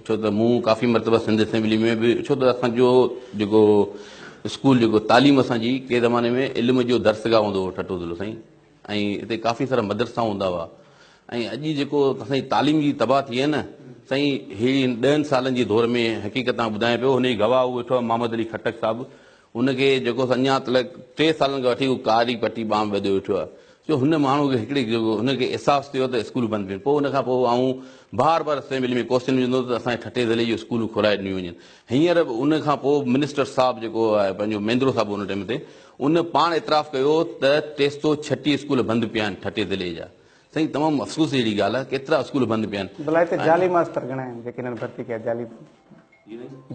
छो त मूं काफ़ी मरतबा सिंध असेंबली में बि छो त असांजो जेको स्कूल जेको तालीम असांजी के ज़माने में इल्म जो दर्सगाह हूंदो हो ठठो ज़िलो साईं ऐं हिते काफ़ी सारा मदरसा हूंदा हुआ ऐं अॼु जेको असांजी तालीम जी तबाह थी आहे न साईं ही 10 सालनि जी दौर में हक़ीक़त ॿुधायां पियो हुनजी गवाह उहो वेठो आहे मोहम्मद अली खटक साहिबु उनखे जेको अञा 3 सालनि खां वठी कारी पटी बाम वधियो वेठो आहे जो हुन माण्हू खे हिकिड़ी जेको हुनखे अहसासु थियो त स्कूल बंदि थियनि पोइ हुनखां पोइ आऊं बार बार असेंबली में क्वेश्चन विझंदो त असांजे ठठे ज़िले जूं स्कूलूं खोलाए ॾिनियूं वञनि हींअर बि उनखां पोइ मिनिस्टर साहिबु जेको आहे पंहिंजो महेंद्रो साहिबु उन टाइम ते उन पाण इतराफ़ कयो त 336 स्कूल बंदि पिया आहिनि ठठे ज़िले जा साईं तमामु अफ़सोस जहिड़ी ॻाल्हि आहे केतिरा स्कूल बंदि पिया आहिनि भला हिते जाली मास्तर घणा आहिनि जेके हिननि भर्ती कया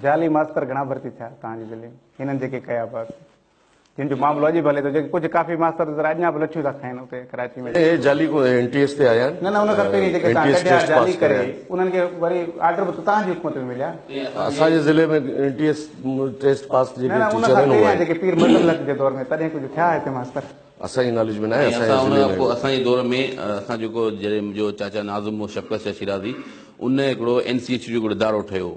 जाली मास्तर घणा भर्ती थिया तव्हांजे ज़िले में हिननि जेके कया पिया जिन जो मामलो अॼु भले थो जेके कुझु काफ़ी मास्तर अञा बि लछियूं था खाइनि हुते कराची में जाली को एनटीएस ते आया न उन खां पहिरीं जेके तव्हां कढिया जाली करे उन्हनि खे वरी आर्डर बि तव्हांजी हुकूमत में मिलिया असांजे ज़िले में एनटीएस टेस्ट पास जेके न उन खां पहिरियां जेके पीर मदन जे दौर में तॾहिं कुझु थिया हिते मास्तर असांजी नॉलेज में न आहे असांजे दौर में असां जेको जॾहिं मुंहिंजो चाचा नाज़िम शफ़क़त शाह शिराज़ी उन हिकिड़ो NCH जो हिकिड़ो इदारो ठहियो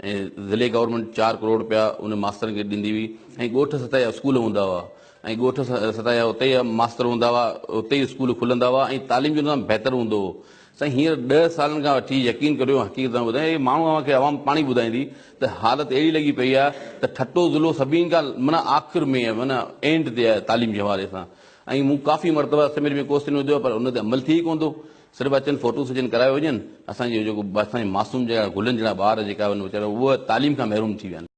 ऐं ज़िले गवर्नमेंट 4 करोड़ रुपया उन मास्तरनि खे ॾींदी हुई ऐं ॻोठ सतह जा स्कूल हूंदा हुआ ऐं ॻोठ सतह जा उते ई मास्तर हूंदा हुआ उते ई स्कूल खुलंदा हुआ ऐं तालीम जो नज़ाम बहितर हूंदो हो साईं हींअर 10 सालनि खां वठी यकीन करियो हक़ीक़त सां ॿुधायां माण्हू खे आवाम पाणी ॿुधाईंदी त हालत अहिड़ी लॻी पई आहे त ठठो ज़िलो सभिनी खां माना आख़िर में आहे माना एंड ते आहे तालीम जे हवाले सां ऐं मूं काफ़ी मरतबा असेंबली में क्वेश्चन विधो पर उन ते अमल थी कोन थो सिर्फ़ु अचनि फोटो सजन कराए वञनि असांजो जेको असांजे मासूम जहिड़ा गुलनि जहिड़ा ॿार जेका आहिनि वीचारा उहे तालीम खां महरूम थी विया आहिनि